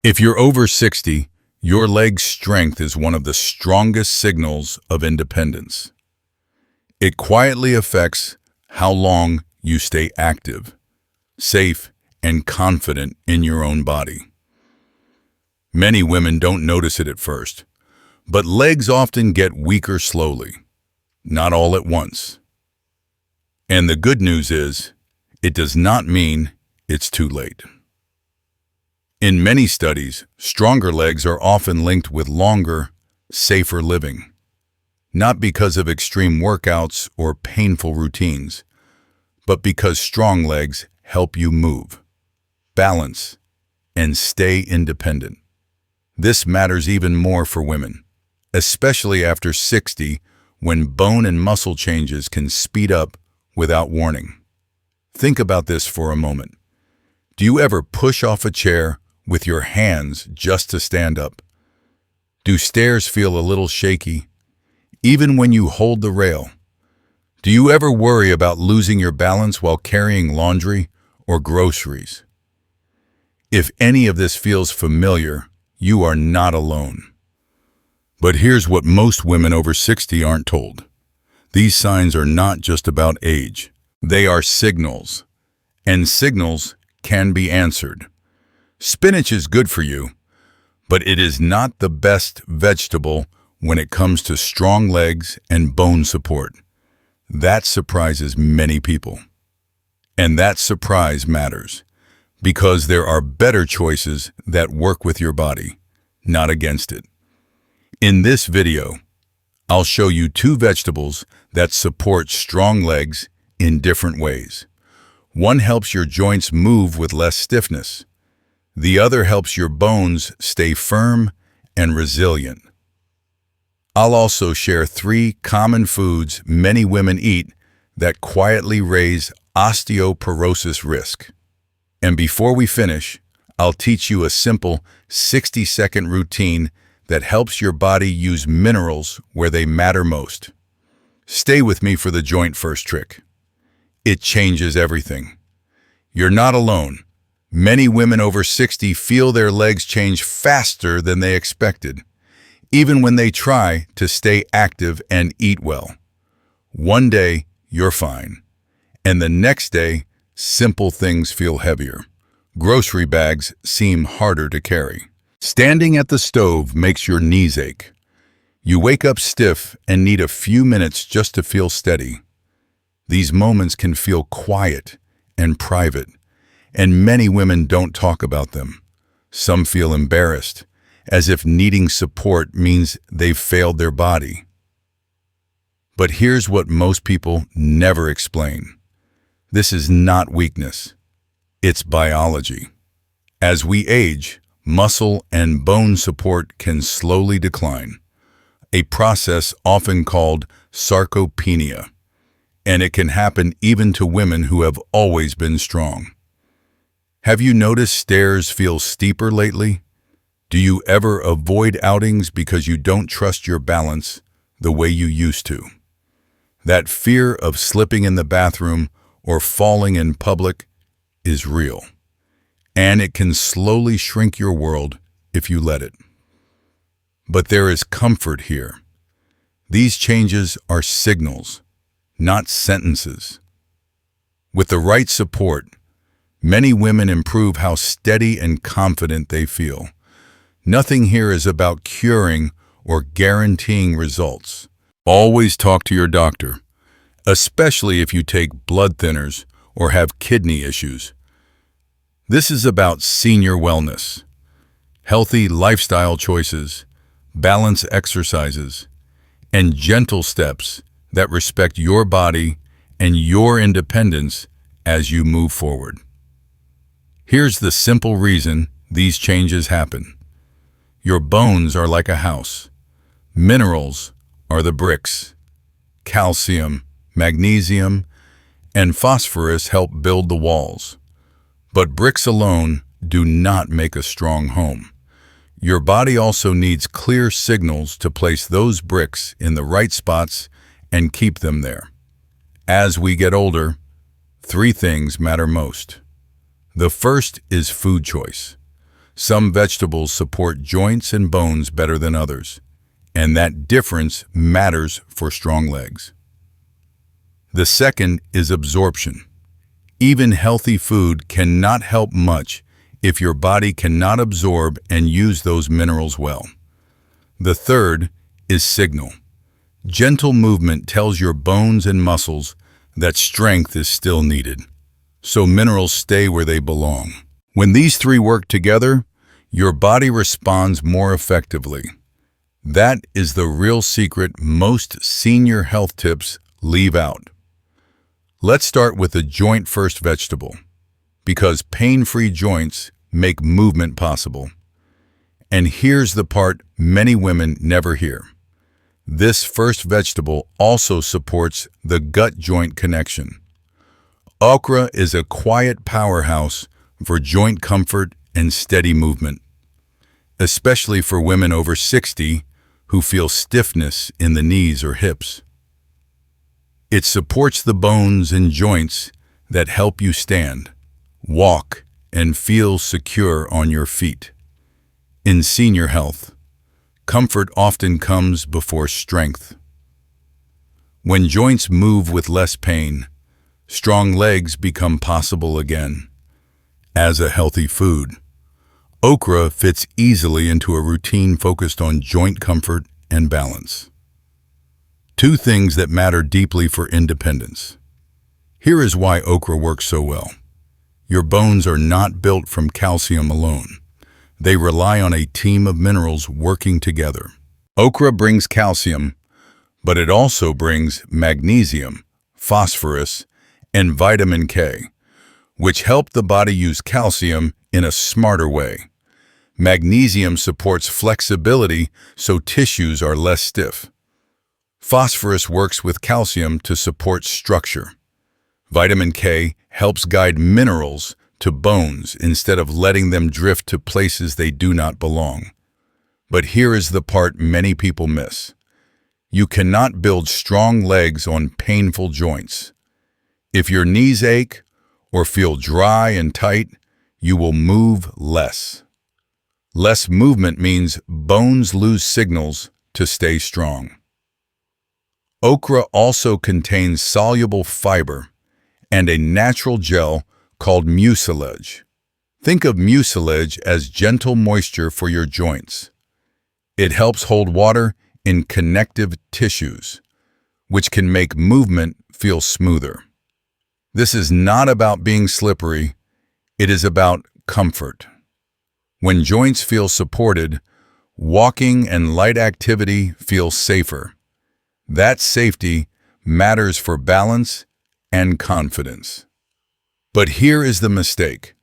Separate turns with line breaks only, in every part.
If you're over 60, your leg strength is one of the strongest signals of independence. It quietly affects how long you stay active, safe, and confident in your own body. Many women don't notice it at first, but legs often get weaker slowly, not all at once. And the good news is, it does not mean it's too late. In many studies, stronger legs are often linked with longer, safer living, not because of extreme workouts or painful routines, but because strong legs help you move, balance, and stay independent. This matters even more for women, especially after 60, when bone and muscle changes can speed up without warning. Think about this for a moment. Do you ever push off a chair with your hands just to stand up? Do stairs feel a little shaky, even when you hold the rail? Do you ever worry about losing your balance while carrying laundry or groceries? If any of this feels familiar, you are not alone. But here's what most women over 60 aren't told. These signs are not just about age. They are signals, and signals can be answered. Spinach is good for you, but it is not the best vegetable when it comes to strong legs and bone support. That surprises many people. And that surprise matters, because there are better choices that work with your body, not against it. In this video, I'll show you 2 vegetables that support strong legs in different ways. One helps your joints move with less stiffness. The other helps your bones stay firm and resilient. I'll also share 3 common foods many women eat that quietly raise osteoporosis risk. And before we finish, I'll teach you a simple 60-second routine that helps your body use minerals where they matter most. Stay with me for the joint first trick. It changes everything. You're not alone. Many women over 60 feel their legs change faster than they expected, even when they try to stay active and eat well. One day, you're fine, and the next day, simple things feel heavier. Grocery bags seem harder to carry. Standing at the stove makes your knees ache. You wake up stiff and need a few minutes just to feel steady. These moments can feel quiet and private, and many women don't talk about them. Some feel embarrassed, as if needing support means they've failed their body. But here's what most people never explain. This is not weakness. It's biology. As we age, muscle and bone support can slowly decline, a process often called sarcopenia, and it can happen even to women who have always been strong. Have you noticed stairs feel steeper lately? Do you ever avoid outings because you don't trust your balance the way you used to? That fear of slipping in the bathroom or falling in public is real, and it can slowly shrink your world if you let it. But there is comfort here. These changes are signals, not sentences. With the right support, many women improve how steady and confident they feel. Nothing here is about curing or guaranteeing results. Always talk to your doctor, especially if you take blood thinners or have kidney issues. This is about senior wellness, healthy lifestyle choices, balanced exercises, and gentle steps that respect your body and your independence as you move forward. Here's the simple reason these changes happen. Your bones are like a house. Minerals are the bricks. Calcium, magnesium, and phosphorus help build the walls. But bricks alone do not make a strong home. Your body also needs clear signals to place those bricks in the right spots and keep them there. As we get older, 3 things matter most. The first is food choice. Some vegetables support joints and bones better than others, and that difference matters for strong legs. The second is absorption. Even healthy food cannot help much if your body cannot absorb and use those minerals well. The third is signal. Gentle movement tells your bones and muscles that strength is still needed, so minerals stay where they belong. When these three work together, your body responds more effectively. That is the real secret most senior health tips leave out. Let's start with the joint-first vegetable, because pain-free joints make movement possible. And here's the part many women never hear. This first vegetable also supports the gut-joint connection. Okra is a quiet powerhouse for joint comfort and steady movement, especially for women over 60 who feel stiffness in the knees or hips. It supports the bones and joints that help you stand, walk, and feel secure on your feet. In senior health, comfort often comes before strength. When joints move with less pain, strong legs become possible again. As a healthy food, okra fits easily into a routine focused on joint comfort and balance. Two things that matter deeply for independence. Here is why okra works so well. Your bones are not built from calcium alone. They rely on a team of minerals working together. Okra brings calcium, but it also brings magnesium, phosphorus, and vitamin K, which help the body use calcium in a smarter way. Magnesium supports flexibility so tissues are less stiff. Phosphorus works with calcium to support structure. Vitamin K helps guide minerals to bones instead of letting them drift to places they do not belong. But here is the part many people miss. You cannot build strong legs on painful joints. If your knees ache or feel dry and tight, you will move less. Less movement means bones lose signals to stay strong. Okra also contains soluble fiber and a natural gel called mucilage. Think of mucilage as gentle moisture for your joints. It helps hold water in connective tissues, which can make movement feel smoother. This is not about being slippery, it is about comfort. When joints feel supported, walking and light activity feel safer. That safety matters for balance and confidence. But here is the mistake.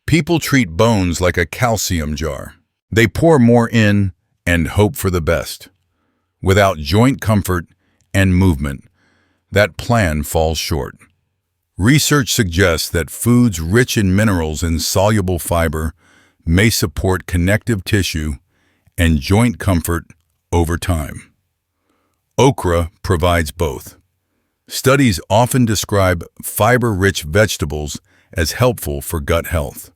People treat bones like a calcium jar. They pour more in and hope for the best. Without joint comfort and movement, that plan falls short. Research suggests that foods rich in minerals and soluble fiber may support connective tissue and joint comfort over time. Okra provides both. Studies often describe fiber-rich vegetables as helpful for gut health.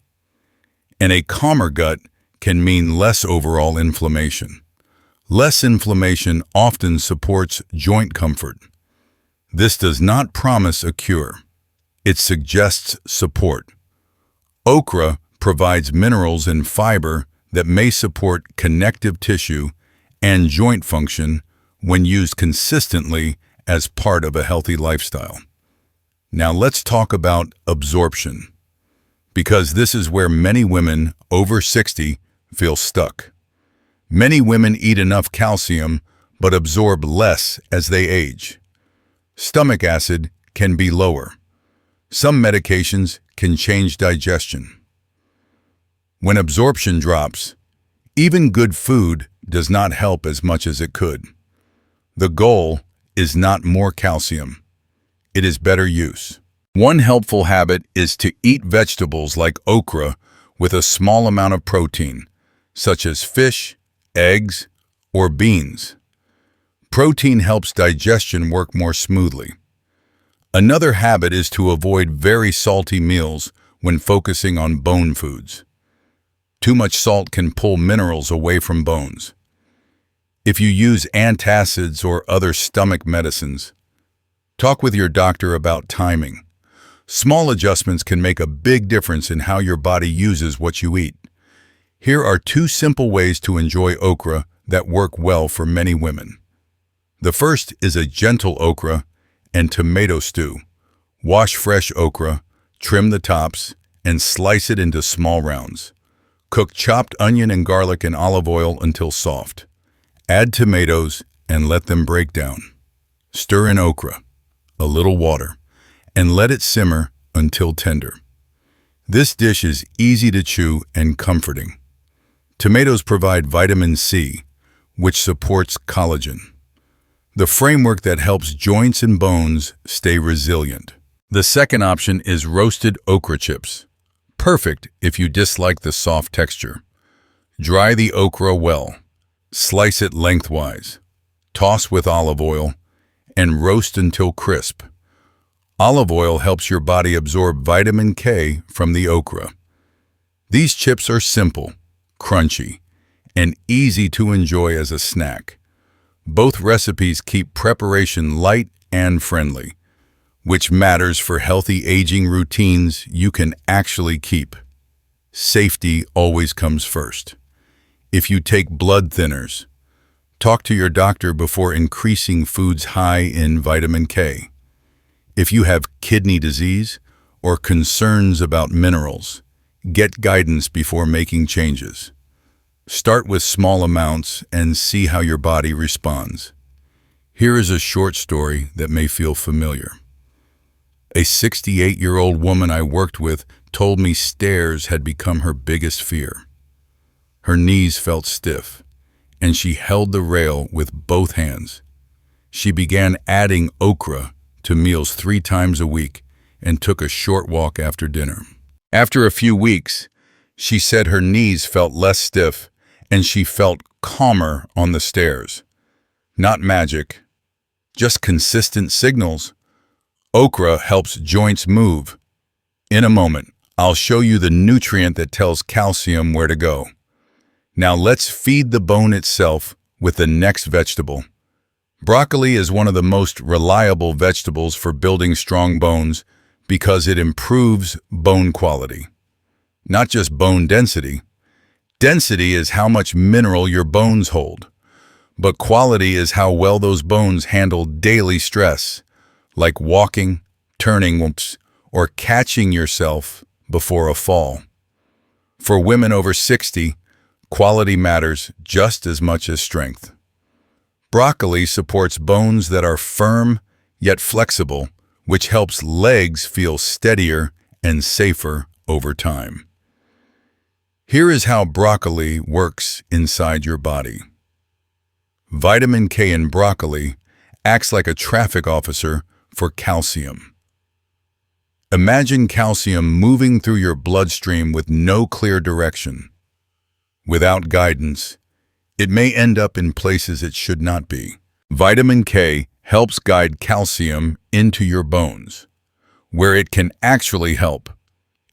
And a calmer gut can mean less overall inflammation. Less inflammation often supports joint comfort. This does not promise a cure. It suggests support. Okra provides minerals and fiber that may support connective tissue and joint function when used consistently as part of a healthy lifestyle. Now let's talk about absorption, because this is where many women over 60 feel stuck. Many women eat enough calcium but absorb less as they age. Stomach acid can be lower. Some medications can change digestion. When absorption drops, even good food does not help as much as it could. The goal is not more calcium. It is better use. One helpful habit is to eat vegetables like okra with a small amount of protein, such as fish, eggs, or beans. Protein helps digestion work more smoothly. Another habit is to avoid very salty meals when focusing on bone foods. Too much salt can pull minerals away from bones. If you use antacids or other stomach medicines, talk with your doctor about timing. Small adjustments can make a big difference in how your body uses what you eat. Here are 2 simple ways to enjoy okra that work well for many women. The first is a gentle okra and tomato stew. Wash fresh okra, trim the tops, and slice it into small rounds. Cook chopped onion and garlic in olive oil until soft. Add tomatoes and let them break down. Stir in okra, a little water, and let it simmer until tender. This dish is easy to chew and comforting. Tomatoes provide vitamin C, which supports collagen, the framework that helps joints and bones stay resilient. The second option is roasted okra chips. Perfect if you dislike the soft texture. Dry the okra well. Slice it lengthwise. Toss with olive oil and roast until crisp. Olive oil helps your body absorb vitamin K from the okra. These chips are simple, crunchy, and easy to enjoy as a snack. Both recipes keep preparation light and friendly, which matters for healthy aging routines you can actually keep. Safety always comes first. If you take blood thinners, talk to your doctor before increasing foods high in vitamin K. If you have kidney disease or concerns about minerals, get guidance before making changes. Start with small amounts and see how your body responds. Here is a short story that may feel familiar. A 68-year-old woman I worked with told me stairs had become her biggest fear. Her knees felt stiff, and she held the rail with both hands. She began adding okra to meals 3 times a week and took a short walk after dinner. After a few weeks, she said her knees felt less stiff and she felt calmer on the stairs. Not magic, just consistent signals. Okra helps joints move. In a moment, I'll show you the nutrient that tells calcium where to go. Now let's feed the bone itself with the next vegetable. Broccoli is one of the most reliable vegetables for building strong bones because it improves bone quality. Not just bone density. Density is how much mineral your bones hold, but quality is how well those bones handle daily stress, like walking, turning, or catching yourself before a fall. For women over 60, quality matters just as much as strength. Broccoli supports bones that are firm yet flexible, which helps legs feel steadier and safer over time. Here is how broccoli works inside your body. Vitamin K in broccoli acts like a traffic officer for calcium. Imagine calcium moving through your bloodstream with no clear direction. Without guidance, it may end up in places it should not be. Vitamin K helps guide calcium into your bones, where it can actually help.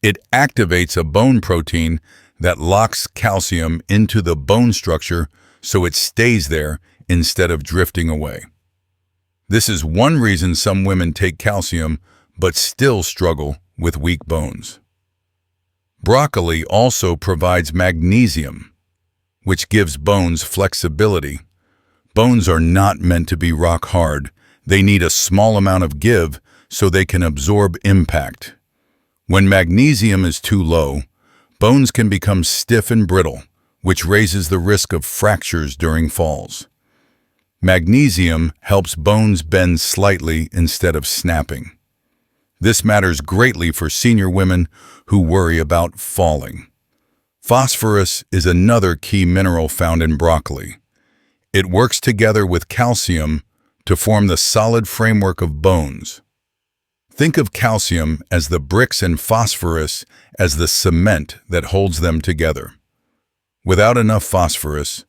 It activates a bone protein that locks calcium into the bone structure so it stays there instead of drifting away. This is one reason some women take calcium but still struggle with weak bones. Broccoli also provides magnesium, which gives bones flexibility. Bones are not meant to be rock hard. They need a small amount of give so they can absorb impact. When magnesium is too low, bones can become stiff and brittle, which raises the risk of fractures during falls. Magnesium helps bones bend slightly instead of snapping. This matters greatly for senior women who worry about falling. Phosphorus is another key mineral found in broccoli. It works together with calcium to form the solid framework of bones. Think of calcium as the bricks and phosphorus as the cement that holds them together. Without enough phosphorus,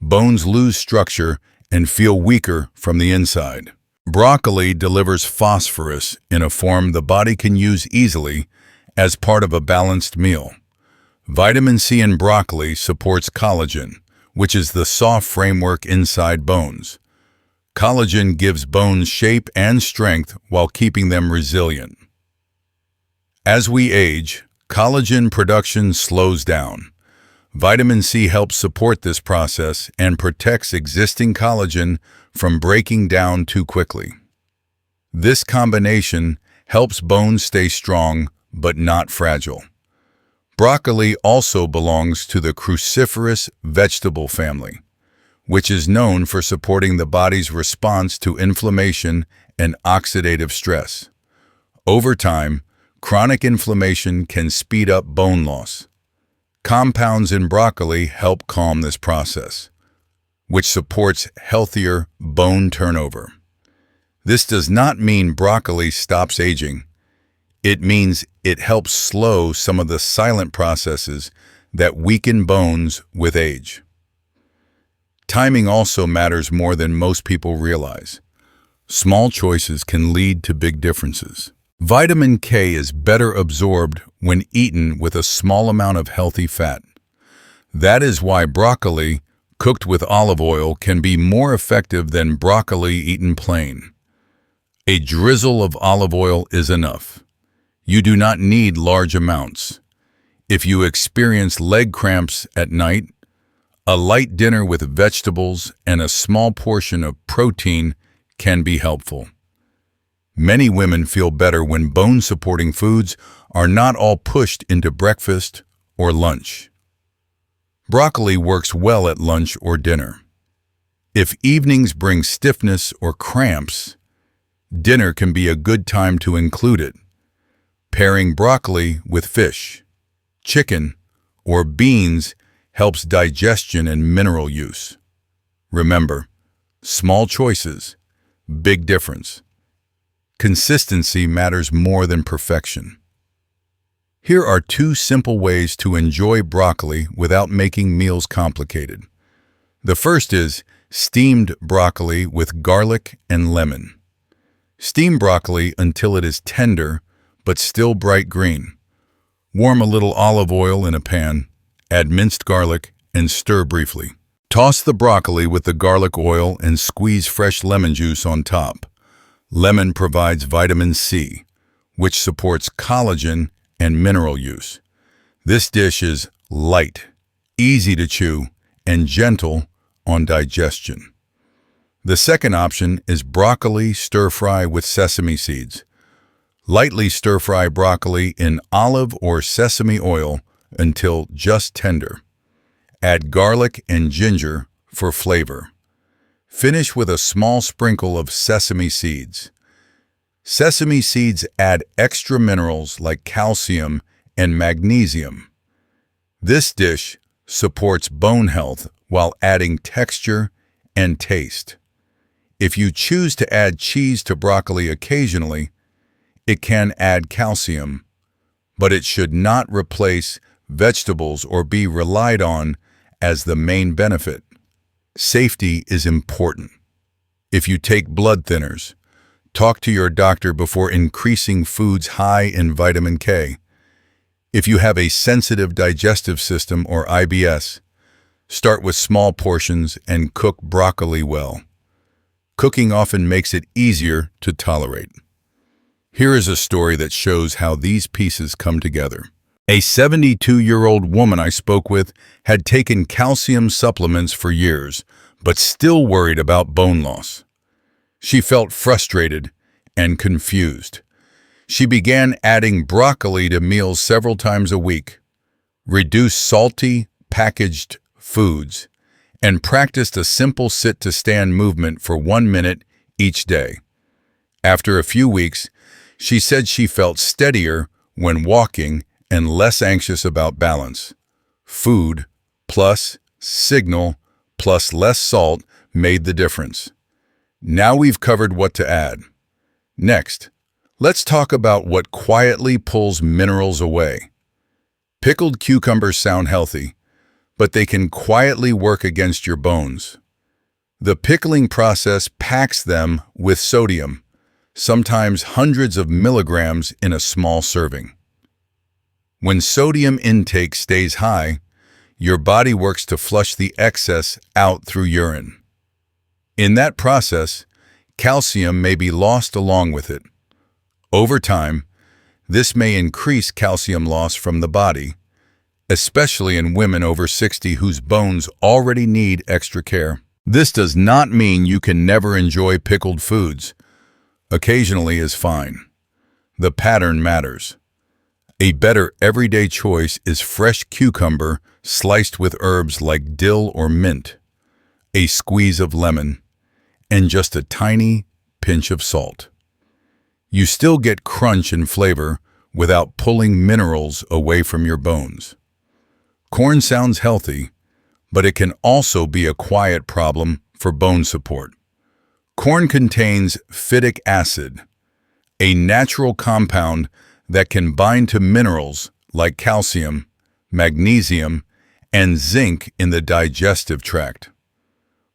bones lose structure and feel weaker from the inside. Broccoli delivers phosphorus in a form the body can use easily as part of a balanced meal. Vitamin C in broccoli supports collagen, which is the soft framework inside bones. Collagen gives bones shape and strength while keeping them resilient. As we age, collagen production slows down. Vitamin C helps support this process and protects existing collagen from breaking down too quickly. This combination helps bones stay strong but not fragile. Broccoli also belongs to the cruciferous vegetable family, which is known for supporting the body's response to inflammation and oxidative stress. Over time, chronic inflammation can speed up bone loss. Compounds in broccoli help calm this process, which supports healthier bone turnover. This does not mean broccoli stops aging. It means it helps slow some of the silent processes that weaken bones with age. Timing also matters more than most people realize. Small choices can lead to big differences. Vitamin K is better absorbed when eaten with a small amount of healthy fat. That is why broccoli, cooked with olive oil, can be more effective than broccoli eaten plain. A drizzle of olive oil is enough. You do not need large amounts. If you experience leg cramps at night, a light dinner with vegetables and a small portion of protein can be helpful. Many women feel better when bone-supporting foods are not all pushed into breakfast or lunch. Broccoli works well at lunch or dinner. If evenings bring stiffness or cramps, dinner can be a good time to include it. Pairing broccoli with fish, chicken, or beans helps digestion and mineral use. Remember, small choices, big difference. Consistency matters more than perfection. Here are 2 simple ways to enjoy broccoli without making meals complicated. The first is steamed broccoli with garlic and lemon. Steam broccoli until it is tender but still bright green. Warm a little olive oil in a pan, add minced garlic, and stir briefly. Toss the broccoli with the garlic oil and squeeze fresh lemon juice on top. Lemon provides vitamin C, which supports collagen and mineral use. This dish is light, easy to chew, and gentle on digestion. The second option is broccoli stir-fry with sesame seeds. Lightly stir-fry broccoli in olive or sesame oil until just tender. Add garlic and ginger for flavor. Finish with a small sprinkle of sesame seeds. Sesame seeds add extra minerals like calcium and magnesium. This dish supports bone health while adding texture and taste. If you choose to add cheese to broccoli occasionally, it can add calcium, but it should not replace vegetables or be relied on as the main benefit. Safety is important. If you take blood thinners, talk to your doctor before increasing foods high in vitamin K. If you have a sensitive digestive system or IBS, start with small portions and cook broccoli well. Cooking often makes it easier to tolerate. Here is a story that shows how these pieces come together. A 72-year-old woman I spoke with had taken calcium supplements for years, but still worried about bone loss. She felt frustrated and confused. She began adding broccoli to meals several times a week, reduced salty, packaged foods, and practiced a simple sit-to-stand movement for 1 minute each day. After a few weeks, she said she felt steadier when walking and less anxious about balance. Food plus signal plus less salt made the difference. Now we've covered what to add. Next, let's talk about what quietly pulls minerals away. Pickled cucumbers sound healthy, but they can quietly work against your bones. The pickling process packs them with sodium, sometimes hundreds of milligrams in a small serving. When sodium intake stays high, your body works to flush the excess out through urine. In that process, calcium may be lost along with it. Over time, this may increase calcium loss from the body, especially in women over 60 whose bones already need extra care. This does not mean you can never enjoy pickled foods. Occasionally is fine. The pattern matters. A better everyday choice is fresh cucumber sliced with herbs like dill or mint, a squeeze of lemon, and just a tiny pinch of salt. You still get crunch and flavor without pulling minerals away from your bones. Corn sounds healthy, but it can also be a quiet problem for bone support. Corn contains phytic acid, a natural compound that can bind to minerals like calcium, magnesium, and zinc in the digestive tract.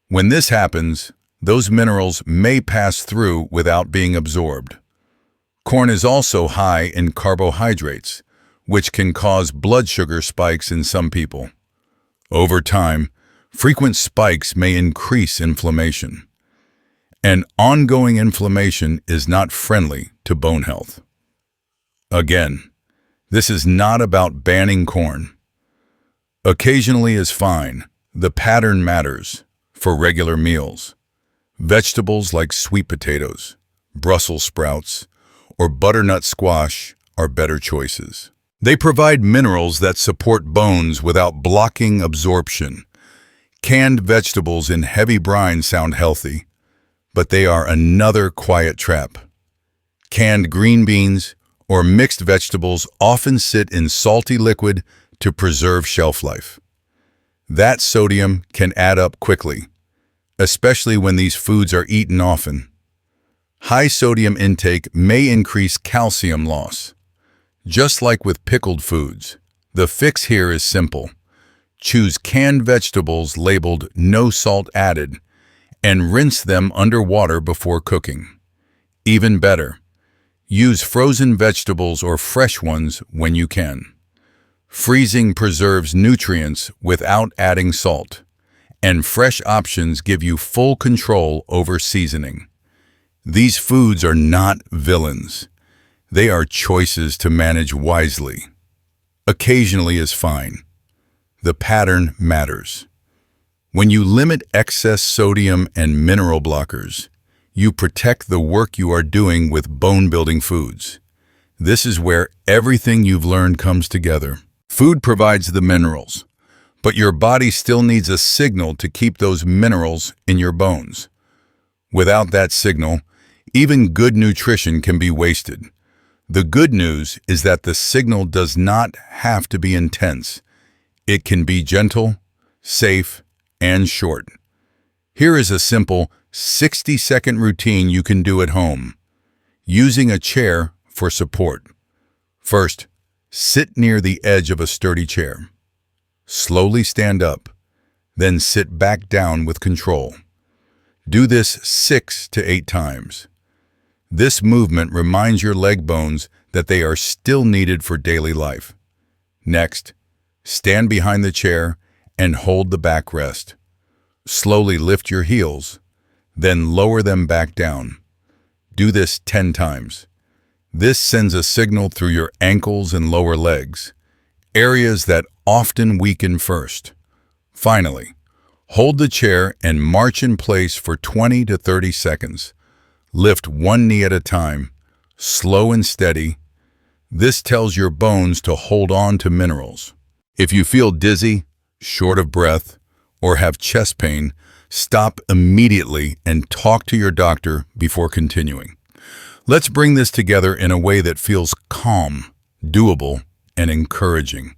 When this happens, those minerals may pass through without being absorbed. Corn is also high in carbohydrates, which can cause blood sugar spikes in some people. Over time, frequent spikes may increase inflammation. And ongoing inflammation is not friendly to bone health. Again, this is not about banning corn. Occasionally is fine. The pattern matters for regular meals. Vegetables like sweet potatoes, Brussels sprouts, or butternut squash are better choices. They provide minerals that support bones without blocking absorption. Canned vegetables in heavy brine sound healthy, but they are another quiet trap. Canned green beans or mixed vegetables often sit in salty liquid to preserve shelf life. That sodium can add up quickly, especially when these foods are eaten often. High sodium intake may increase calcium loss. Just like with pickled foods, the fix here is simple. Choose canned vegetables labeled "no salt added" and rinse them under water before cooking. Even better, use frozen vegetables or fresh ones when you can. Freezing preserves nutrients without adding salt, and fresh options give you full control over seasoning. These foods are not villains. They are choices to manage wisely. Occasionally is fine. The pattern matters. When you limit excess sodium and mineral blockers, you protect the work you are doing with bone-building foods. This is where everything you've learned comes together. Food provides the minerals, but your body still needs a signal to keep those minerals in your bones. Without that signal, even good nutrition can be wasted. The good news is that the signal does not have to be intense. It can be gentle, safe, and short. Here is a simple 60-second routine you can do at home, using a chair for support. First, sit near the edge of a sturdy chair. Slowly stand up, then sit back down with control. Do this 6 to 8 times. This movement reminds your leg bones that they are still needed for daily life. Next, stand behind the chair and hold the backrest. Slowly lift your heels, then lower them back down. Do this 10 times. This sends a signal through your ankles and lower legs, areas that often weaken first. Finally, hold the chair and march in place for 20 to 30 seconds. Lift one knee at a time, slow and steady. This tells your bones to hold on to minerals. If you feel dizzy, short of breath, or have chest pain, stop immediately and talk to your doctor before continuing. Let's bring this together in a way that feels calm, doable, and encouraging.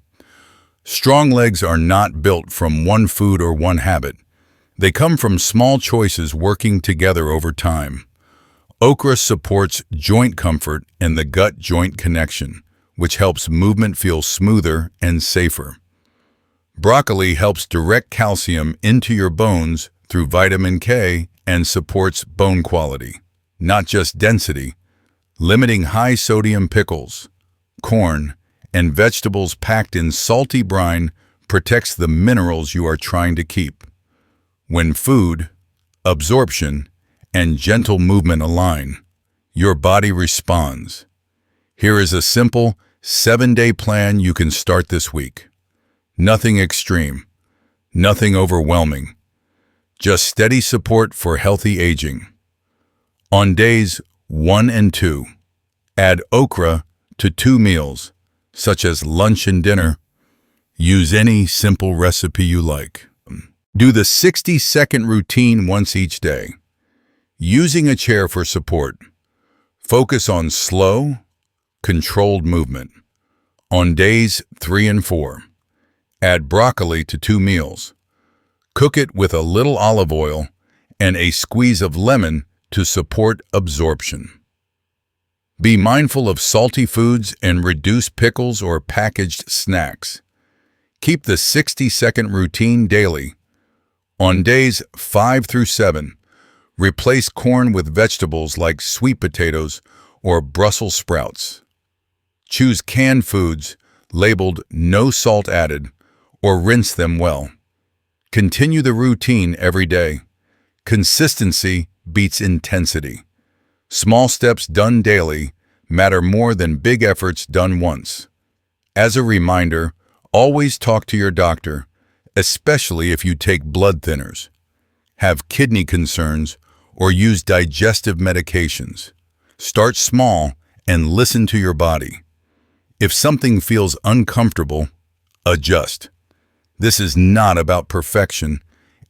Strong legs are not built from one food or one habit. They come from small choices working together over time. Okra supports joint comfort and the gut-joint connection, which helps movement feel smoother and safer. Broccoli helps direct calcium into your bones through vitamin K and supports bone quality, not just density. Limiting high-sodium pickles, corn, and vegetables packed in salty brine protects the minerals you are trying to keep. When food, absorption, and gentle movement align, your body responds. Here is a simple 7-day plan you can start this week. Nothing extreme, nothing overwhelming, just steady support for healthy aging. On days 1 and 2, add okra to 2 meals, such as lunch and dinner. Use any simple recipe you like. Do the 60-second routine once each day. Using a chair for support. Focus on slow, controlled movement. On days 3 and 4, add broccoli to 2 meals. Cook it with a little olive oil and a squeeze of lemon to support absorption. Be mindful of salty foods and reduce pickles or packaged snacks. Keep the 60-second routine daily. On days 5 through 7, replace corn with vegetables like sweet potatoes or Brussels sprouts. Choose canned foods labeled "no salt added" or rinse them well. Continue the routine every day. Consistency beats intensity. Small steps done daily matter more than big efforts done once. As a reminder, always talk to your doctor, especially if you take blood thinners, have kidney concerns, or use digestive medications. Start small and listen to your body. If something feels uncomfortable, adjust. This is not about perfection,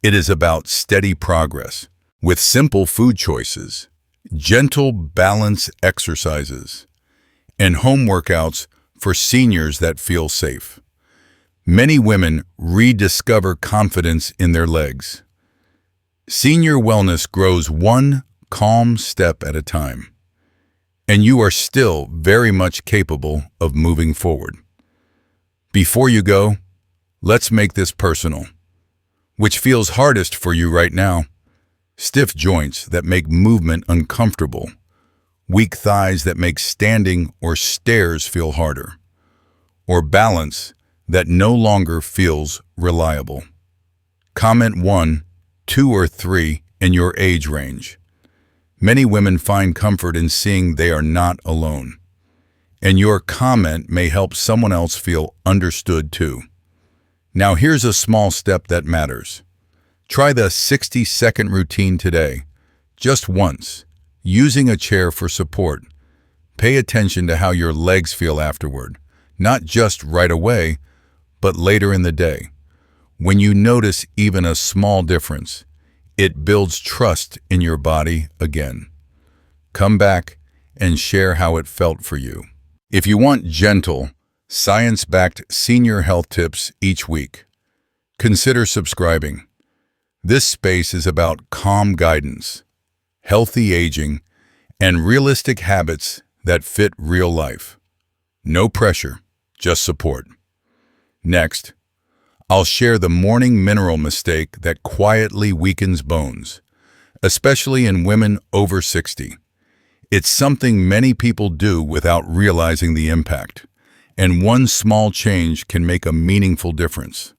it is about steady progress. With simple food choices, gentle balance exercises, and home workouts for seniors that feel safe. Many women rediscover confidence in their legs. Senior wellness grows one calm step at a time, and you are still very much capable of moving forward. Before you go, let's make this personal. Which feels hardest for you right now? Stiff joints that make movement uncomfortable, weak thighs that make standing or stairs feel harder, or balance that no longer feels reliable. Comment 1, 2, or 3 in your age range. Many women find comfort in seeing they are not alone, and your comment may help someone else feel understood too. Now here's a small step that matters. Try the 60-second routine today, just once, using a chair for support. Pay attention to how your legs feel afterward, not just right away, but later in the day. When you notice even a small difference, it builds trust in your body again. Come back and share how it felt for you. If you want gentle, science-backed senior health tips each week, consider subscribing. This space is about calm guidance, healthy aging, and realistic habits that fit real life. No pressure, just support. Next, I'll share the morning mineral mistake that quietly weakens bones, especially in women over 60. It's something many people do without realizing the impact, and one small change can make a meaningful difference.